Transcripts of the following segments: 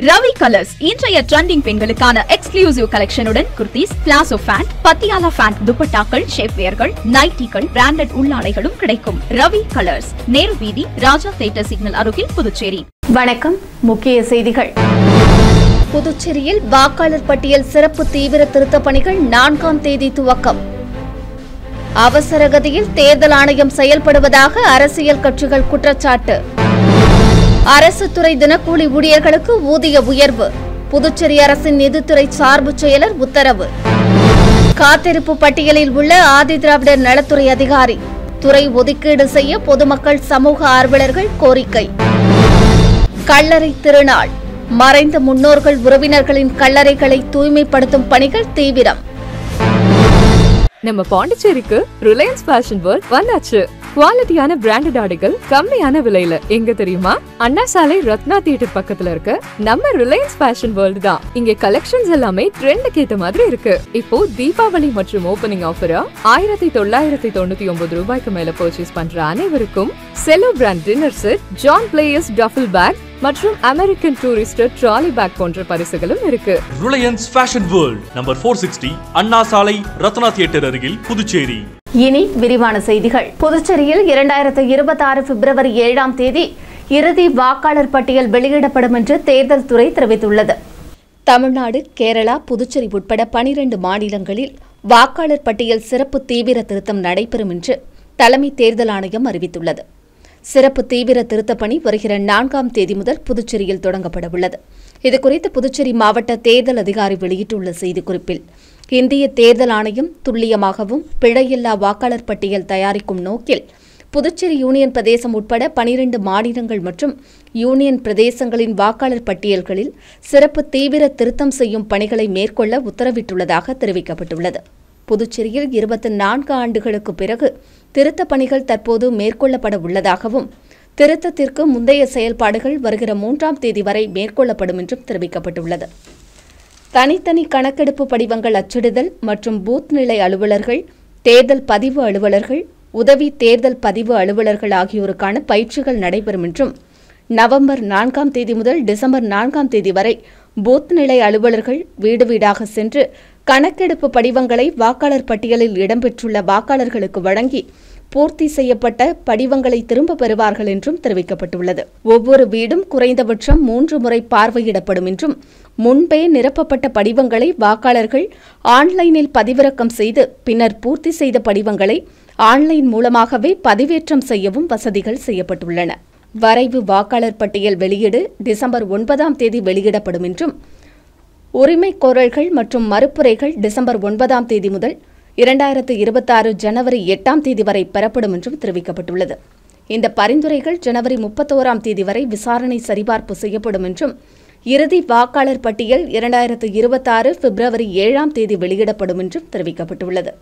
Ravi colours இன்றைய trending பெண்களுக்கான exclusive கலெக்ஷனுடன் kurtis, palazzo pant, Patiala pant, துப்பட்டாக்கள், ஷேப்வேர்கள், நைட்டிகள், பிராண்டட் உள்ளாடைகளும் கிடைக்கும். ரவி கலர்ஸ், நேரு வீதி, ராஜா தியேட்டர் சிக்னல் அருகில், புதுச்சேரி. வணக்கம். முக்கிய செய்திகள். புதுச்சேரியில் வாக்காளர் பட்டியல் சிறப்பு தீவிர திருத்த பணிகள் 4ஆம் தேதி துவக்கம். அவசரகதியில் தேர்தல் ஆணையம் செயல்படுவதாக அரசியல் கட்சிகள் குற்றச்சாட்டு. அரசு துறை தினக்கூலி ஊழியர்களுக்கு ஊதிய உயர்வு. புதுச்சேரி அரசின் நிதித்துறை சார்பு செயலர் உத்தரவு. காத்திருப்பு பட்டியலில் உள்ள ஆதிதிராவிடர் நலத்துறை அதிகாரி துறை ஒதுக்கீடு செய்ய பொதுமக்கள், சமூக ஆர்வலர்கள் கோரிக்கை. கல்லறை திருநாள். மறைந்த முன்னோர்கள் உறவினர்களின் கல்லறைகளை தூய்மைப்படுத்தும் பணிகள் தீவிரம். நம்ம பாண்டிச்சேரிக்கு ரிலையன்ஸ் ஃபேஷன் வேர்ல்ட் வந்தாச்சு. குவாலிட்டியான பிராண்டட் ஆடைகள் கம்மியான விலையில. எங்க தெரியுமா? அண்ணா சாலை ரத்னா தியேட்டர் பக்கத்துல இருக்க நம்ம ரிலையன்ஸ் ஃபேஷன் வேர்ல்ட் தான். இங்க கலெக்ஷன்ஸ் எல்லாமே ட்ரெண்டுக்கு ஏத்த மாதிரி இருக்கு. இப்போ தீபாவளி மற்றும் ஓபனிங் ஆஃபரா 1999 ரூபாய்க்கு மேல பர்ச்சேஸ் பண்ற அனைவருக்கும் Cello brand dinner set, John Players duffel bag மற்றும் அமெரிக்கன் டூரிஸ்டர் ட்ராலி பேக் போன்ற பரிசுகளும் இருக்கு. Reliance fashion world, number 460, Anna Salai Ratna theatre அருகில், புதுச்சேரி. இனி விரிவான செய்திகள். புதுச்சேரியில் 2026 பிப்ரவரி 7ஆம் தேதி இறுதி வாக்காளர் பட்டியல் வெளியிடப்படும் என்று தேர்தல் துறை தெரிவித்துள்ளது. தமிழ்நாடு, கேரளா, புதுச்சேரி உட்பட 12 மாநிலங்களில் வாக்காளர் பட்டியல் சிறப்பு தீவிர திருத்தம் நடைபெறும் என்று தலைமை தேர்தல் ஆணையம் அறிவித்துள்ளது. சிறப்பு தீவிர திருத்தப் பணி வருகிற 4ஆம் தேதி முதல் புதுச்சேரியில் தொடங்கப்பட உள்ளது. இதுகுறித்து புதுச்சேரி மாவட்ட தேர்தல் அதிகாரி வெளியிட்டுள்ள செய்திக்குறிப்பில், இந்திய தேர்தல் ஆணையம் துல்லியமாகவும் பிழையில்லா வாக்காளர் பட்டியல் தயாரிக்கும் நோக்கில் புதுச்சேரி யூனியன் பிரதேசம் உட்பட 12 மாநிலங்கள் மற்றும் யூனியன் பிரதேசங்களின் வாக்காளர் பட்டியல்களில் சிறப்பு தீவிர திருத்தம் செய்யும் பணிகளை மேற்கொள்ள உத்தரவிட்டுள்ளதாக தெரிவிக்கப்பட்டுள்ளது. புதுச்சேரியில் 24 ஆண்டுகளுக்கு பிறகு திருத்தப் பணிகள் தற்போது மேற்கொள்ளப்பட உள்ளதாகவும், திருத்தத்திற்கு முந்தைய செயல்பாடுகள் வருகிற 3ஆம் தேதி வரை மேற்கொள்ளப்படும் என்றும் தெரிவிக்கப்பட்டுள்ளது. தனித்தனி கணக்கெடுப்பு படிவங்கள் அச்சிடுதல் மற்றும் பூத் நிலை அலுவலர்கள், தேர்தல் பதிவு அலுவலர்கள், உதவி தேர்தல் பதிவு அலுவலர்கள் ஆகியோருக்கான பயிற்சிகள் நடைபெறும் என்றும், நவம்பர் 4ஆம் தேதி முதல் டிசம்பர் 4ஆம் தேதி வரை பூத் நிலை அலுவலர்கள் வீடு வீடாக சென்று கணக்கெடுப்பு படிவங்களை வாக்காளர் பட்டியலில் இடம்பெற்றுள்ள வாக்காளர்களுக்கு வழங்கி பூர்த்தி செய்யப்பட்ட படிவங்களை திரும்ப பெறுவார்கள் என்றும் தெரிவிக்கப்பட்டுள்ளது. ஒவ்வொரு வீடும் குறைந்தபட்சம் 3 முறை பார்வையிடப்படும் என்றும், முன்பே நிரப்பப்பட்ட படிவங்களை வாக்காளர்கள் ஆன்லைனில் பதிவிறக்கம் செய்து பின்னர் பூர்த்தி செய்த படிவங்களை ஆன்லைன் மூலமாகவே பதிவேற்றம் செய்யவும் வசதிகள் செய்யப்பட்டுள்ளன. வரைவு வாக்காளர் பட்டியல் வெளியீடு டிசம்பர் 9ஆம் தேதி வெளியிடப்படும் என்றும், உரிமை கோரல்கள் மற்றும் மறுப்புரைகள் டிசம்பர் 9ஆம் தேதி முதல் 2026 ஜனவரி 8ஆம் தேதி வரை பெறப்படும் என்றும் தெரிவிக்கப்பட்டுள்ளது. இந்த பரிந்துரைகள் ஜனவரி 31ஆம் தேதி வரை விசாரணை சரிபார்ப்பு செய்யப்படும் என்றும், இறுதி வாக்காளர் பட்டியல் 2026 பிப்ரவரி 7ஆம் தேதி வெளியிடப்படும் என்றும் தெரிவிக்கப்பட்டுள்ளது.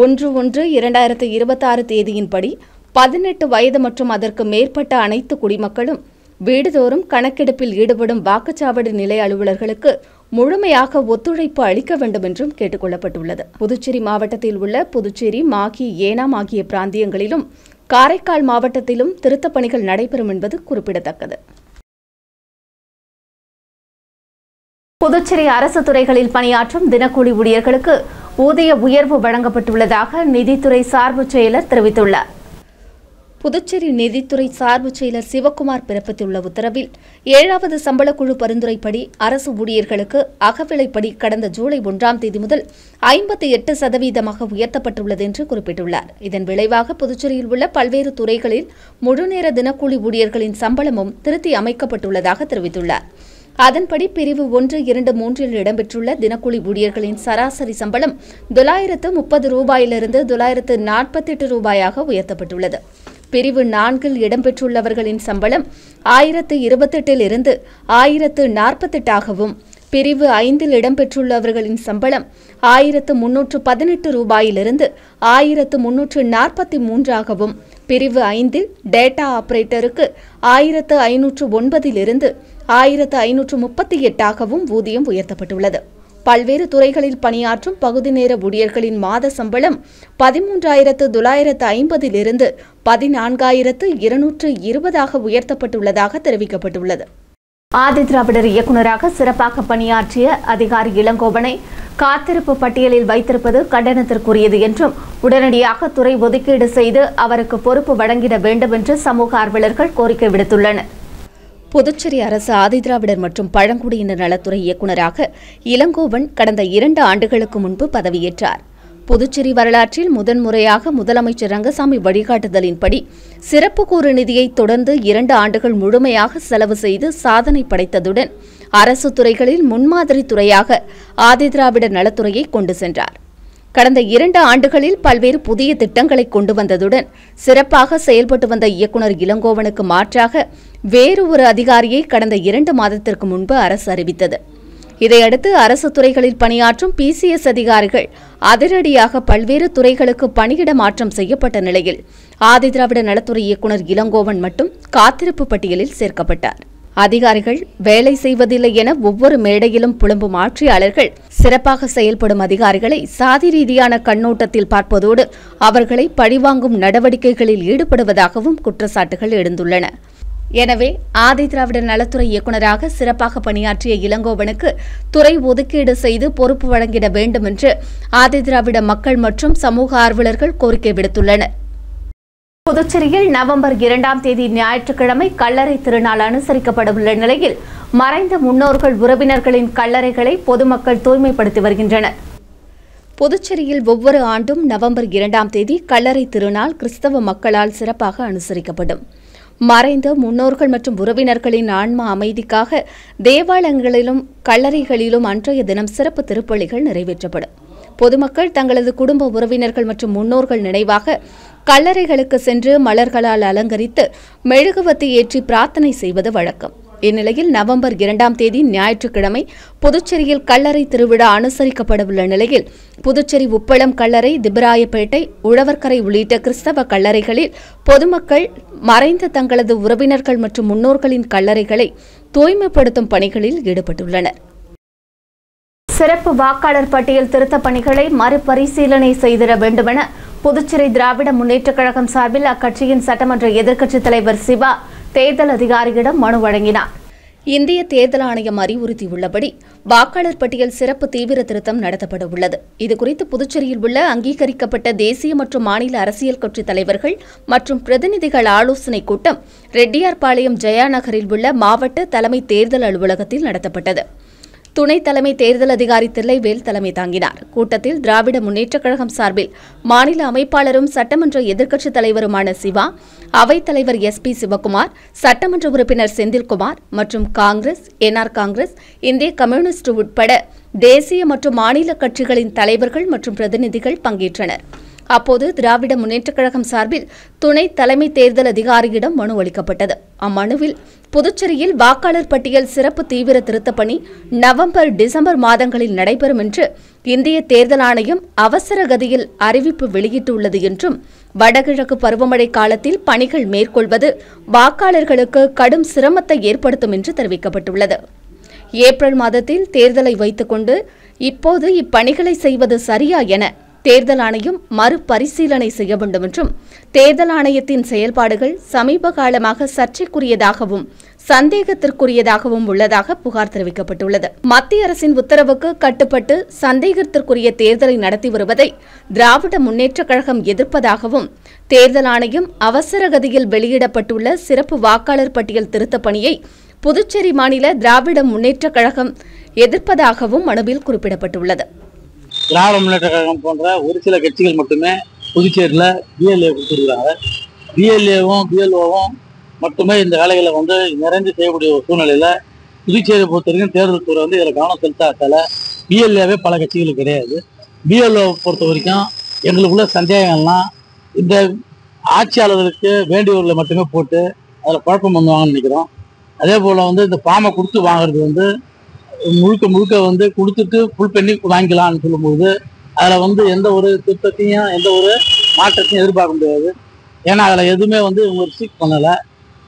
1/1/2026 தேதியின்படி 18 வயது மற்றும் அதற்கு மேற்பட்ட அனைத்து குடிமக்களும் வீடுதோறும் கணக்கெடுப்பில் ஈடுபடும் வாக்குச்சாவடி நிலைய அலுவலர்களுக்கு முழுமையாக ஒத்துழைப்பு அளிக்க வேண்டும் என்றும் கேட்டுக் கொள்ளப்பட்டுள்ளது. புதுச்சேரி மாவட்டத்தில் உள்ள புதுச்சேரி, மாகி, ஏனாம் ஆகிய பிராந்தியங்களிலும் காரைக்கால் மாவட்டத்திலும் திருத்தப் பணிகள் நடைபெறும் என்பது குறிப்பிடத்தக்கது. புதுச்சேரி அரசு துறைகளில் பணியாற்றும் தினக்கூலி ஊழியர்களுக்கு ஊதிய உயர்வு வழங்கப்பட்டுள்ளதாக நிதித்துறை சார்பு செயலர் தெரிவித்துள்ளார். புதுச்சேரி நிதித்துறை சார்பு செயலர் சிவக்குமார் பிறப்பித்துள்ள உத்தரவில் 7வது சம்பளக்குழு பரிந்துரைப்படி அரசு ஊழியர்களுக்கு அகவிலைப்படி கடந்த ஜூலை 1ஆம் தேதி முதல் 58% உயர்த்தப்பட்டுள்ளது என்று குறிப்பிட்டுள்ளார். இதன் விளைவாக புதுச்சேரியில் உள்ள பல்வேறு துறைகளில் முழுநேர தினக்கூலி ஊழியர்களின் சம்பளமும் திருத்தி அமைக்கப்பட்டுள்ளதாக தெரிவித்துள்ளார். அதன்படி பிரிவு 1, 2, 3இல் இடம்பெற்றுள்ள தினக்கூலி ஊழியர்களின் சராசரி சம்பளம் 930 ரூபாயிலிருந்து 948 ரூபாயாக உயர்த்தப்பட்டுள்ளது. பிரிவு 4இல் இடம்பெற்றுள்ளவர்களின் சம்பளம் 1028 1048ஆகவும், பிரிவு 5இல் இடம்பெற்றுள்ளவர்களின் சம்பளம் 1318 ரூபாயிலிருந்து 1343ஆகவும், பிரிவு 5இல் டேட்டா ஆபரேட்டருக்கு 1509 1538ஆகவும் ஊதியம் உயர்த்தப்பட்டுள்ளது. பல்வேறு துறைகளில் பணியாற்றும் பகுதி நேர ஊழியர்களின் மாத சம்பளம் 13,950 14,220 உயர்த்தப்பட்டுள்ளதாக தெரிவிக்கப்பட்டுள்ளது. ஆதிதிராவிடர் இயக்குநராக சிறப்பாக பணியாற்றிய அதிகாரி இளங்கோவனை காத்திருப்பு பட்டியலில் வைத்திருப்பது கண்டனத்திற்குரியது என்றும் உடனடியாக துறை ஒதுக்கீடு செய்து அவருக்கு பொறுப்பு வழங்கிட வேண்டும் என்று சமூக ஆர்வலர்கள் கோரிக்கை விடுத்துள்ளனர். புதுச்சேரி அரசு ஆதிதிராவிடர் மற்றும் பழங்குடியினர் நலத்துறை இயக்குநராக இளங்கோவன் கடந்த 2 ஆண்டுகளுக்கு முன்பு பதவியேற்றார். புதுச்சேரி வரலாற்றில் முதன்முறையாக முதலமைச்சர் ரங்கசாமி வழிகாட்டுதலின்படி சிறப்பு கூறு நிதியை தொடர்ந்து 2 ஆண்டுகள் முழுமையாக செலவு செய்து சாதனை படைத்ததுடன் அரசு துறைகளில் முன்மாதிரி துறையாக ஆதிதிராவிடர் நலத்துறையை கொண்டு சென்றார். கடந்த 2 ஆண்டுகளில் பல்வேறு புதிய திட்டங்களை கொண்டு வந்ததுடன் சிறப்பாக செயல்பட்டு வந்த இயக்குநர் இளங்கோவனுக்கு மாற்றாக வேறு ஒரு அதிகாரியை கடந்த 2 மாதத்திற்கு முன்பு அரசு அறிவித்தது. இதையடுத்து அரசு துறைகளில் பணியாற்றும் PCS அதிகாரிகள் அதிரடியாக பல்வேறு துறைகளுக்கு பணியிட மாற்றம் செய்யப்பட்ட நிலையில் ஆதிதிராவிடர் நலத்துறை இயக்குநர் இளங்கோவன் மட்டும் காத்திருப்பு பட்டியலில் சேர்க்கப்பட்டார். அதிகாரிகள் வேலை செய்வதில்லை என ஒவ்வொரு மேடையிலும் புலம்பும் ஆட்சியாளர்கள் சிறப்பாக செயல்படும் அதிகாரிகளை சாதி ரீதியான கண்ணோட்டத்தில் பார்ப்பதோடு அவர்களை பழிவாங்கும் நடவடிக்கைகளில் ஈடுபடுவதாகவும் குற்றச்சாட்டுகள் எழுந்துள்ளன. எனவே ஆதிதிராவிடர் நலத்துறை இயக்குநராக சிறப்பாக பணியாற்றிய இளங்கோவனுக்கு துறை ஒதுக்கீடு செய்து பொறுப்பு வழங்கிட வேண்டும் என்று ஆதிதிராவிட மக்கள் மற்றும் சமூக ஆர்வலர்கள் கோரிக்கை விடுத்துள்ளனர். புதுச்சேரியில் நவம்பர் 2ஆம் தேதி ஞாயிற்றுக்கிழமை கல்லறை திருநாள் அனுசரிக்கப்படவுள்ள நிலையில் மறைந்த முன்னோர்கள் உறவினர்களின் கல்லறைகளை பொதுமக்கள் தூய்மைப்படுத்தி வருகின்றனர். புதுச்சேரியில் ஒவ்வொரு ஆண்டும் நவம்பர் 2ஆம் தேதி கல்லறை திருநாள் கிறிஸ்தவ மக்களால் சிறப்பாக அனுசரிக்கப்படும். மறைந்த முன்னோர்கள் மற்றும் உறவினர்களின் ஆன்மா அமைதிக்காக தேவாலயங்களிலும் கல்லறைகளிலும் அன்றைய தினம் சிறப்பு திருப்பலிகள் நிறைவேற்றப்படும். பொதுமக்கள் தங்களது குடும்ப உறவினர்கள் மற்றும் முன்னோர்கள் நினைவாக கல்லறைகளுக்கு சென்று மலர்களால் அலங்கரித்து மெழுகுவர்த்தி ஏற்றி பிரார்த்தனை செய்வது வழக்கம். இந்நிலையில் நவம்பர் 2ஆம் தேதி ஞாயிற்றுக்கிழமை புதுச்சேரியில் கல்லறை திருவிழா அனுசரிக்கப்படவுள்ள நிலையில் புதுச்சேரி உப்பளம் கல்லறை, திபராயப்பேட்டை, உழவர்கரை உள்ளிட்ட கிறிஸ்தவ கல்லறைகளில் பொதுமக்கள் மறைந்த தங்களது உறவினர்கள் மற்றும் முன்னோர்களின் கல்லறைகளை தூய்மைப்படுத்தும் பணிகளில் ஈடுபட்டுள்ளனர். சிறப்பு வாக்காளர் பட்டியல் திருத்தப் பணிகளை மறுபரிசீலனை செய்திட வேண்டுமென புதுச்சேரி திராவிட முன்னேற்றக் கழகம் சார்பில் அக்கட்சியின் சட்டமன்ற எதிர்க்கட்சித் தலைவர் சிவா தேர்தல் அதிகாரியிடம் மனு வழங்கினார். இந்திய தேர்தல் ஆணையம் அறிவுறுத்தியுள்ளபடி வாக்காளர் பட்டியல் சிறப்பு தீவிர திருத்தம் நடத்தப்பட உள்ளது. இதுகுறித்து புதுச்சேரியில் உள்ள அங்கீகரிக்கப்பட்ட தேசிய மற்றும் மாநில அரசியல் கட்சித் தலைவர்கள் மற்றும் பிரதிநிதிகள் ஆலோசனைக் கூட்டம் ரெட்டியார்பாளையம் ஜெயா நகரில் உள்ள மாவட்ட தலைமை தேர்தல் அலுவலகத்தில் நடத்தப்பட்டது. துணை தலைமை தேர்தல் அதிகாரி தில்லைவேல் தலைமை தாங்கினார். கூட்டத்தில் திராவிட முன்னேற்றக் கழகம் சார்பில் மாநில அமைப்பாளரும் சட்டமன்ற எதிர்க்கட்சித் தலைவருமான சிவா, அவைத்தலைவர் SP சிவகுமார், சட்டமன்ற உறுப்பினர் செந்தில்குமார் மற்றும் காங்கிரஸ், NR காங்கிரஸ், இந்திய கம்யூனிஸ்ட் உட்பட தேசிய மற்றும் மாநில கட்சிகளின் தலைவர்கள் மற்றும் பிரதிநிதிகள் பங்கேற்றனர். அப்போது திராவிட முன்னேற்றக் கழகம் சார்பில் துணை தலைமை தேர்தல் அதிகாரியிடம் மனு அளிக்கப்பட்டது. அம்மனுவில் புதுச்சேரியில் வாக்காளர் பட்டியல் சிறப்பு தீவிர திருத்தப் பணி நவம்பர், டிசம்பர் மாதங்களில் நடைபெறும் என்று இந்திய தேர்தல் ஆணையம் அவசர கதியில் அறிவிப்பு வெளியிட்டுள்ளது என்றும் வடகிழக்கு பருவமழை காலத்தில் பணிகள் மேற்கொள்வது வாக்காளர்களுக்கு கடும் சிரமத்தை ஏற்படுத்தும் என்று தெரிவிக்கப்பட்டுள்ளது. ஏப்ரல் மாதத்தில் தேர்தலை வைத்துக் கொண்டு இப்போது இப்பணிகளை செய்வது சரியா என தேர்தல் ஆணையம் மறுபரிசீலனை செய்ய வேண்டும் என்றும் தேர்தல் ஆணையத்தின் செயல்பாடுகள் சமீப காலமாக சர்ச்சைக்குரியதாகவும் சந்தேகத்திற்குரியதாகவும் உள்ளதாக புகார் தெரிவிக்கப்பட்டுள்ளது. மத்திய அரசின் உத்தரவுக்கு கட்டுப்பட்டு சந்தேகத்திற்குரிய தேர்தலை நடத்தி வருவதை திராவிட முன்னேற்றக் கழகம் எதிர்ப்பதாகவும் தேர்தல் ஆணையம் அவசர கதியில் வெளியிடப்பட்டுள்ள சிறப்பு வாக்காளர் பட்டியல் திருத்தப் பணியை புதுச்சேரி மாநில திராவிட முன்னேற்றக் கழகம் எதிர்ப்பதாகவும் மனுவில் குறிப்பிடப்பட்டுள்ளது. திராவிட முன்னேற்ற கழகம் போன்ற ஒரு சில கட்சிகள் மட்டுமே புதுச்சேரியில் BLA கொடுத்துருக்காங்க. BLAவும் BLOவும் மட்டுமே இந்த வேலைகளை நிறைந்து செய்யக்கூடிய ஒரு சூழ்நிலையில் புதுச்சேரியை பொறுத்த வரைக்கும் தேர்தல் துறை இதில் கவனம் செலுத்தாதால BLAவே பல கட்சிகளுக்கு கிடையாது. BLO பொறுத்த வரைக்கும் எங்களுக்குள்ள சந்தேகங்கள்லாம் இந்த ஆட்சியாளர்களுக்கு வேண்டியவர்களை மட்டுமே போட்டு அதில் குழப்பம் பண்ணுவாங்கன்னு நினைக்கிறோம். அதே போல் இந்த ஃபார்மை கொடுத்து வாங்குறது முழுக்க கொடுத்துட்டு ஃபுல் பண்ணி வாங்கிக்கலாம்னு சொல்லும்போது அதில் எந்த ஒரு திருத்தத்தையும் எந்த ஒரு மாற்றத்தையும் எதிர்பார்க்க முடியாது. ஏன்னா அதில் எதுவுமே இவங்க ரிஸ்ட்ரிக்ட் பண்ணலை.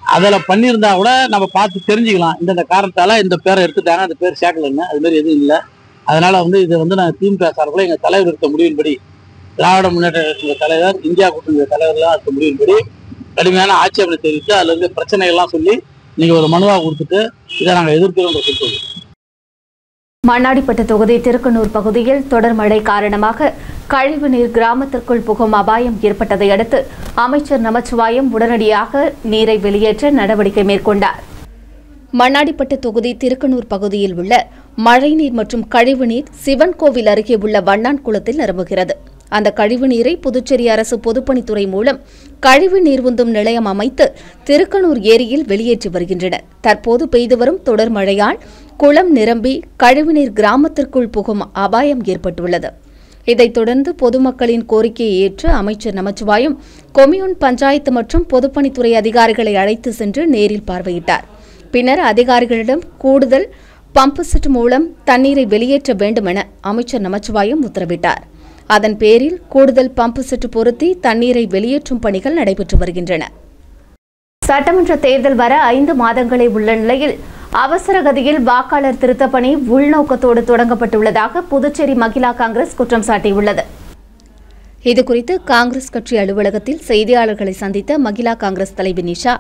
அதில் பண்ணியிருந்தா கூட நம்ம பார்த்து தெரிஞ்சுக்கலாம், இந்த காரணத்தால் இந்த பேரை எடுத்துட்டாங்க, அந்த பேர் சேர்க்கலன்னு. அதுமாரி எதுவும் இல்லை. அதனால் இது நாங்கள் திமுக சார்பில் எங்கள் தலைவர் எடுத்த முடிவின்படி, திராவிட முன்னேற்ற தலைவர், இந்தியா கூட்டணி தலைவர்லாம் எடுத்த முடிவின்படி கடுமையான ஆட்சேபனை தெரிவித்து அதில் பிரச்சனைகள்லாம் சொல்லி இன்னைக்கு ஒரு மனுவாக கொடுத்துட்டு இதை நாங்கள் எதிர்க்கிறோம் சொல்லுவோம். மண்ணாடிப்பட்டு தொகுதி திருக்கனூர் பகுதியில் தொடர் மழை காரணமாக கழிவுநீர் கிராமத்திற்குள் புகும் அபாயம் ஏற்பட்டதை அடுத்து அமைச்சர் நமச்சிவாயம் உடனடியாக நீரை வெளியேற்ற நடவடிக்கை மேற்கொண்டார். மண்ணாடிப்பட்டு தொகுதி திருக்கனூர் பகுதியில் உள்ள மழைநீர் மற்றும் கழிவுநீர் சிவன் கோவில் அருகே உள்ள வண்ணான் குளத்தில் நிரம்புகிறது. அந்த கழிவுநீரை புதுச்சேரி அரசு பொதுப்பணித்துறை மூலம் கழிவு நீர் உந்தும் நிலையம் அமைத்து திருக்கனூர் ஏரியில் வெளியேற்றி வருகின்றனர். தற்போது பெய்து வரும் தொடர் மழையால் குளம் நிரம்பி கழிவுநீர் கிராமத்திற்குள் புகும் அபாயம் ஏற்பட்டுள்ளது. இதைத் தொடர்ந்து பொதுமக்களின் கோரிக்கையை ஏற்று அமைச்சர் நமச்சிவாயம் கொம்யூன் பஞ்சாயத்து மற்றும் பொதுப்பணித்துறை அதிகாரிகளை அழைத்து சென்று நேரில் பார்வையிட்டார். பின்னர் அதிகாரிகளிடம் கூடுதல் பம்பு செட் மூலம் தண்ணீரை வெளியேற்ற வேண்டும் என அமைச்சர் நமச்சிவாயம் உத்தரவிட்டார். அதன் பேரில் கூடுதல் பம்பு செட் பொருத்தி தண்ணீரை வெளியேற்றும் பணிகள் நடைபெற்று வருகின்றன. சட்டமன்ற தேர்தல் வர 5 மாதங்களே உள்ள நிலையில் அவசர கதியில் வாக்காளர் திருத்தப் பணி உள்நோக்கத்தோடு தொடங்கப்பட்டுள்ளதாக புதுச்சேரி மகிழா காங்கிரஸ் குற்றம் சாட்டியுள்ளது. இதுகுறித்து காங்கிரஸ் கட்சி அலுவலகத்தில் செய்தியாளர்களை சந்தித்த மகிழா காங்கிரஸ் தலைவி நிஷா,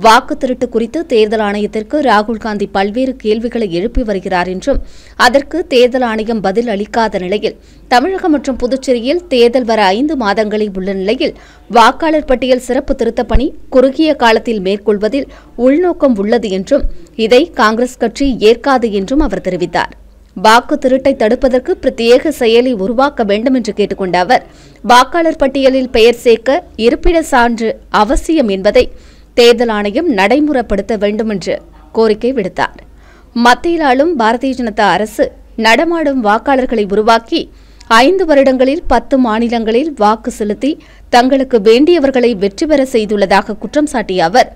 வாக்கு திருட்டு குறித்து தேர்தல் ஆணையத்திற்கு ராகுல் காந்தி பல்வேறு கேள்விகளை எழுப்பி வருகிறார் என்றும் அதற்கு தேர்தல் ஆணையம் பதில் அளிக்காத நிலையில் தமிழகம் மற்றும் புதுச்சேரியில் தேர்தல் வர 5 மாதங்களே உள்ள நிலையில் வாக்காளர் பட்டியல் சிறப்பு திருத்தப் பணி குறுகிய காலத்தில் மேற்கொள்வதில் உள்நோக்கம் உள்ளது என்றும் இதை காங்கிரஸ் கட்சி ஏற்காது என்றும் அவர் தெரிவித்தார். வாக்கு திருட்டை தடுப்பதற்கு பிரத்யேக செயலி உருவாக்க வேண்டும் என்று கேட்டுக்கொண்ட அவர், வாக்காளர் பட்டியலில் பெயர் சேர்க்க இருப்பிட சான்று அவசியம் என்பதை தேர்தல் ஆணையம் நடைமுறைப்படுத்த வேண்டும் என்று கோரிக்கை விடுத்தார். மத்தியில் ஆளும் பாரதிய ஜனதா அரசு நடமாடும் வாக்காளர்களை உருவாக்கி 5 வருடங்களில் 10 மாநிலங்களில் வாக்கு செலுத்தி தங்களுக்கு வேண்டியவர்களை வெற்றி பெற செய்துள்ளதாக குற்றம் சாட்டிய அவர்,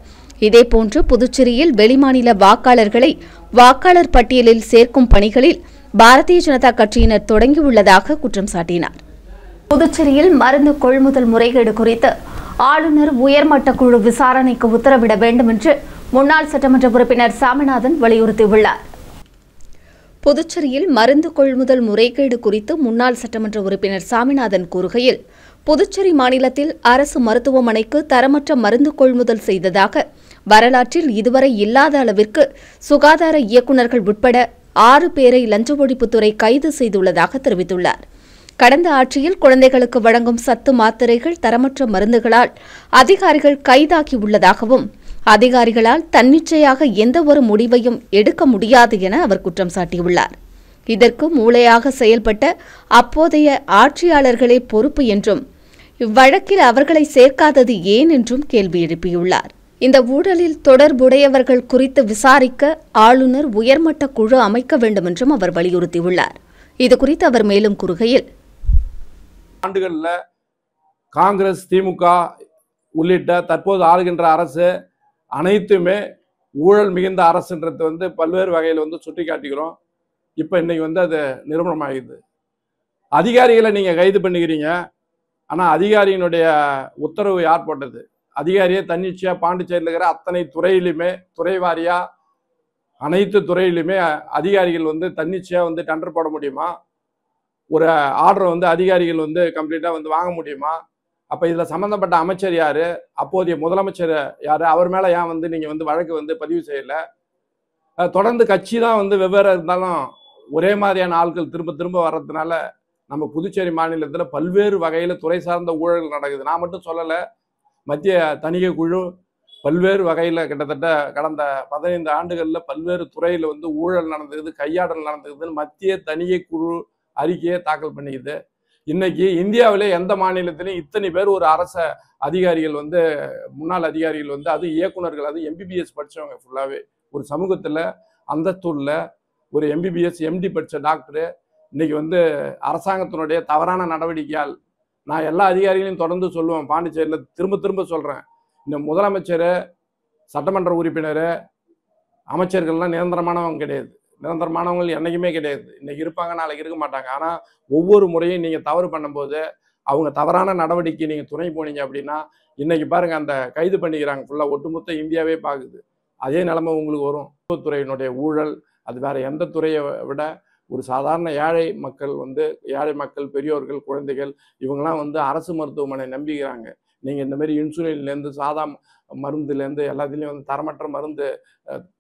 இதேபோன்று புதுச்சேரியில் வெளிமாநில வாக்காளர்களை வாக்காளர் பட்டியலில் சேர்க்கும் பணிகளில் பாரதிய ஜனதா கட்சியினர் தொடங்கியுள்ளதாக குற்றம் சாட்டினார். புதுச்சேரியில் மருந்து கொள்முதல் முறைகேடு குறித்து ஆளுநர் உயர்மட்ட குழு விசாரணைக்கு உத்தரவிட வேண்டும் என்று முன்னாள் சட்டமன்ற உறுப்பினர் சாமிநாதன் வலியுறுத்தியுள்ளார். புதுச்சேரியில் மருந்து கொள்முதல் முறைகேடு குறித்து முன்னாள் சட்டமன்ற உறுப்பினர் சாமிநாதன் கூறுகையில், புதுச்சேரி மாநிலத்தில் அரசு மருத்துவமனைக்கு தரமற்ற மருந்து கொள்முதல் செய்ததாக வரலாற்றில் இதுவரை இல்லாத அளவிற்கு சுகாதார இயக்குநர்கள் உட்பட 6 பேரை லஞ்ச ஒழிப்புத்துறை கைது செய்துள்ளதாக தெரிவித்துள்ளார். கடந்த ஆட்சியில் குழந்தைகளுக்கு வழங்கும் சத்து மாத்திரைகள் தரமற்ற மருந்துகளால் அதிகாரிகள் கைதாகியுள்ளதாகவும் அதிகாரிகளால் தன்னிச்சையாக எந்தவொரு முடிவையும் எடுக்க முடியாது என அவர் குற்றம் சாட்டியுள்ளார். இதற்கு மூளையாக செயல்பட்ட அப்போதைய ஆட்சியாளர்களே பொறுப்பு என்றும் இவ்வழக்கில் அவர்களை சேர்க்காதது ஏன் என்றும் கேள்வி எழுப்பியுள்ளார். இந்த ஊழலில் தொடர்புடையவர்கள் குறித்து விசாரிக்க ஆளுநர் உயர்மட்ட குழு அமைக்க வேண்டும் என்றும் அவர் வலியுறுத்தியுள்ளார். இதுகுறித்து அவர் மேலும் கூறுகையில், ஆண்டுகளில் காங்கிரஸ், திமுக உள்ளிட்ட தற்போது ஆளுகின்ற அரசு அனைத்துமே ஊழல் மிகுந்த அரசுன்றது பல்வேறு வகையில் சுட்டி காட்டிக்கிறோம். இப்போ இன்னைக்கு அது நிரூபணமாகிடுது. அதிகாரிகளை நீங்கள் கைது பண்ணிக்கிறீங்க, ஆனால் அதிகாரியினுடைய உத்தரவு யார் போட்டது? அதிகாரியே தன்னிச்சையாக பாண்டிச்சேரியில் இருக்கிற அத்தனை துறையிலுமே, துறை வாரியாக அனைத்து துறையிலுமே அதிகாரிகள் தன்னிச்சையாக டெண்டர் போட முடியுமா? ஒரு ஆர்டர் அதிகாரிகள் கம்ப்ளீட்டாக வாங்க முடியுமா? அப்போ இதில் சம்மந்தப்பட்ட அமைச்சர் யார்? அப்போதைய முதலமைச்சர் யார்? அவர் மேலே ஏன் நீங்கள் வழக்கு பதிவு செய்யலை? தொடர்ந்து கட்சி தான் வெவ்வேறு இருந்தாலும் ஒரே மாதிரியான ஆட்கள் திரும்ப திரும்ப வர்றதுனால நம்ம புதுச்சேரி மாநிலத்தில் பல்வேறு வகையில் துறை சார்ந்த ஊழல்கள் நடக்குது. நான் மட்டும் சொல்லலை, மத்திய தணிக்கை குழு பல்வேறு வகையில் கிட்டத்தட்ட கடந்த 15 ஆண்டுகளில் பல்வேறு துறையில் ஊழல் நடந்துக்குது, கையாடல் நடந்துக்குதுன்னு மத்திய தணிக்கை குழு அறிக்கையை தாக்கல் பண்ணிக்குது. இன்னைக்கு இந்தியாவிலே எந்த மாநிலத்திலையும் இத்தனை பேர் ஒரு அரச அதிகாரிகள் முன்னாள் அதிகாரிகள் அது இயக்குநர்கள், அது MBBS படித்தவங்க ஃபுல்லாகவே ஒரு சமூகத்தில் அந்தஸ்துள்ள ஒரு MBBS MD படித்த டாக்டரு இன்னைக்கு அரசாங்கத்தினுடைய தவறான நடவடிக்கையால், நான் எல்லா அதிகாரிகளையும் தொடர்ந்து சொல்லுவேன், பாண்டிச்சேரியில் திரும்ப திரும்ப சொல்கிறேன், இந்த முதலமைச்சர், சட்டமன்ற உறுப்பினர், அமைச்சர்கள்லாம் நிரந்தரமானவங்க கிடையாது. நிரந்தரமானவங்க என்றைக்குமே கிடையாது. இன்னைக்கு இருப்பாங்க, நாளைக்கு இருக்க மாட்டாங்க. ஆனால் ஒவ்வொரு முறையும் நீங்கள் தவறு பண்ணும்போது அவங்க தவறான நடவடிக்கை நீங்கள் துணை போனீங்க அப்படின்னா இன்னைக்கு பாருங்கள், அந்த கைது பண்ணிக்கிறாங்க ஃபுல்லாக, ஒட்டுமொத்த இந்தியாவே பார்க்குது. அதே நிலைமை உங்களுக்கு வரும். மருத்துவத்துறையினுடைய ஊழல் அது வேறு எந்த துறையை விட ஒரு சாதாரண ஏழை மக்கள் ஏழை மக்கள், பெரியோர்கள், குழந்தைகள் இவங்கெல்லாம் அரசு மருத்துவமனை நம்பிக்கிறாங்க. நீங்கள் இந்த மாதிரி இன்சுலின்லேருந்து சாதா மருந்துலேருந்து எல்லாத்துலேயும் வந்து தரமற்ற மருந்து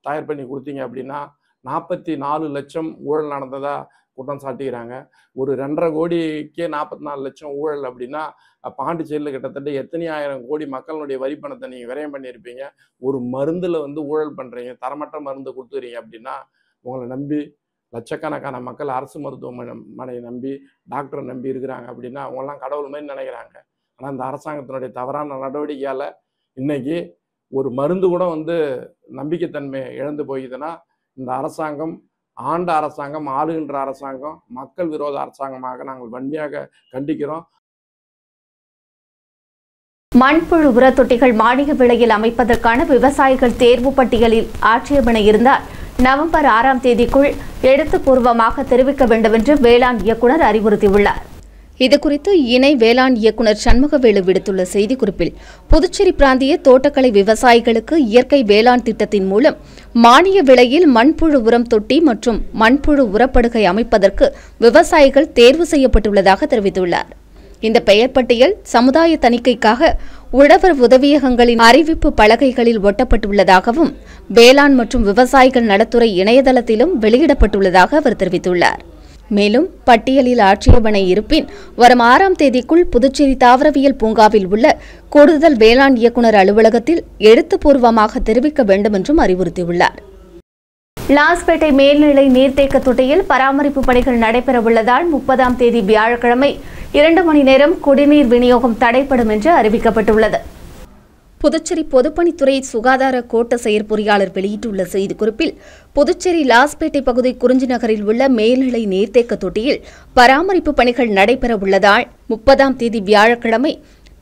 தயார் பண்ணி கொடுத்தீங்க அப்படின்னா 44 லட்சம் ஊழல் நடந்ததாக குற்றம் சாட்டிக்கிறாங்க. ஒரு 2.5 கோடிக்கே 44 லட்சம் ஊழல் அப்படின்னா பாண்டிச்சேரியில் கிட்டத்தட்ட எத்தனை ஆயிரம் கோடி மக்களுடைய வரி பணத்தை நீங்கள் விரயம் பண்ணியிருப்பீங்க. ஒரு மருந்தில் வந்து ஊழல் பண்ணுறீங்க, தரமற்ற மருந்து கொடுத்துறீங்க அப்படின்னா உங்களை நம்பி லட்சக்கணக்கான மக்கள் அரசு மருத்துவமனையை நம்பி டாக்டரை நம்பி இருக்கிறாங்க அப்படின்னா அவங்கெல்லாம் கடவுள் மாதிரி நினைக்கிறாங்க. ஆனால் இந்த அரசாங்கத்தினுடைய தவறான நடவடிக்கையால் இன்னைக்கு ஒரு மருந்து கூட வந்து நம்பிக்கைத்தன்மை இழந்து போகுதுன்னா இந்த அரசாங்கம் ஆண்ட அரசாங்கம், ஆளுகின்ற அரசாங்கம் மக்கள் விரோத அரசாங்கமாக நாங்கள் வன்மையாக கண்டிக்கிறோம். மண்புழு உரத்தொட்டிகள் மானிய விலையில் அமைப்பதற்கான விவசாயிகள் தேர்வு பட்டியலில் ஆட்சேபனை இருந்தால் நவம்பர் 6ஆம் தேதிக்குள் எழுத்துப்பூர்வமாக தெரிவிக்க வேண்டும் என்று வேளாண் இயக்குநர் அறிவுறுத்தியுள்ளார். இதுகுறித்து இணை வேளாண் இயக்குநர் சண்முகவேலு விடுத்துள்ள செய்திக்குறிப்பில், புதுச்சேரி பிராந்திய தோட்டக்கலை விவசாயிகளுக்கு இயற்கை வேளாண் திட்டத்தின் மூலம் மானிய விலையில் மண்புழு உரம் தொட்டி மற்றும் மண்புழு உரப்படுகை அமைப்பதற்கு விவசாயிகள் தேர்வு செய்யப்பட்டுள்ளதாக தெரிவித்துள்ளார். இந்த பெயர் பட்டியல் சமுதாய தணிக்கைக்காக உழவர் உதவியகங்களின் அறிவிப்பு பலகைகளில் ஒட்டப்பட்டுள்ளதாகவும் வேளாண் மற்றும் விவசாயிகள் நலத்துறை இணையதளத்திலும் வெளியிடப்பட்டுள்ளதாக அவர் தெரிவித்துள்ளார். மேலும் பட்டியலில் ஆட்சேபனை இருப்பின் வரும் 6ஆம் தேதிக்குள் புதுச்சேரி தாவரவியல் பூங்காவில் உள்ள கூடுதல் வேளாண் இயக்குநர் அலுவலகத்தில் எழுத்துப்பூர்வமாக தெரிவிக்க வேண்டும் என்றும் அறிவுறுத்தியுள்ளார். லாஸ்பேட்டை மேல்நிலை நீர்த்தேக்க தொட்டியில் பராமரிப்பு பணிகள் நடைபெறவுள்ளதால் 30ஆம் தேதி வியாழக்கிழமை 2 மணி நேரம் குடிநீர் விநியோகம் தடைப்படும் என்று அறிவிக்கப்பட்டுள்ளது. புதுச்சேரி பொதுப்பணித்துறை சுகாதார கோட்ட செயற்பொறியாளர் வெளியிட்டுள்ள செய்திக்குறிப்பில், புதுச்சேரி லாஸ்பேட்டை பகுதி குறிஞ்சி நகரில் உள்ள மேல்நிலை நீர்த்தேக்க தொட்டியில் பராமரிப்பு பணிகள் நடைபெறவுள்ளதால் 30ஆம் தேதி வியாழக்கிழமை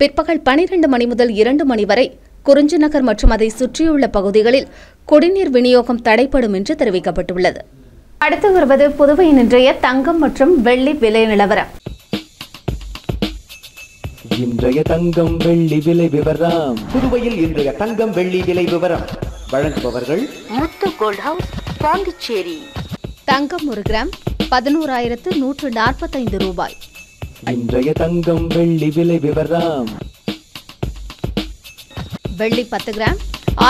பிற்பகல் 12 மணி முதல் 2 மணி வரை குறிஞ்சி நகர் மற்றும் அதை சுற்றியுள்ள பகுதிகளில் குடிநீர் விநியோகம் தடைப்படும் என்று தெரிவிக்கப்பட்டுள்ளது. அடுத்து வருவது புதுவையின் இன்றைய தங்கம் மற்றும் வெள்ளி விலை நிலவரம். இன்றைய தங்கம் வெள்ளி விலை விவரம். புதுவையில் இன்றைய தங்கம் வெள்ளி விலை விவரம் வழங்குபவர்கள் முத்து கோல்ட் ஹவுஸ், பாண்டிச்சேரி. தங்கம் 1 கிராம் 11,145 ரூபாய். இன்றைய தங்கம் வெள்ளி விலை விவரம். வெள்ளி 10 கிராம்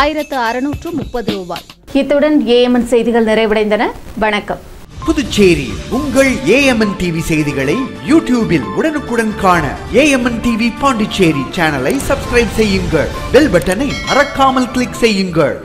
1,630 ரூபாய். இத்துடன் ஏஎம்என் செய்திகள் நிறைவடைந்தன. வணக்கம். புதுச்சேரி உங்கள் ஏஎம்என் டிவி செய்திகளை யூடியூபில் உடனுக்குடன் காண ஏஎம்என் டிவி பாண்டிச்சேரி சேனலை சப்ஸ்கிரைப் செய்யுங்கள். பெல் பட்டனை மறக்காமல் கிளிக் செய்யுங்கள்.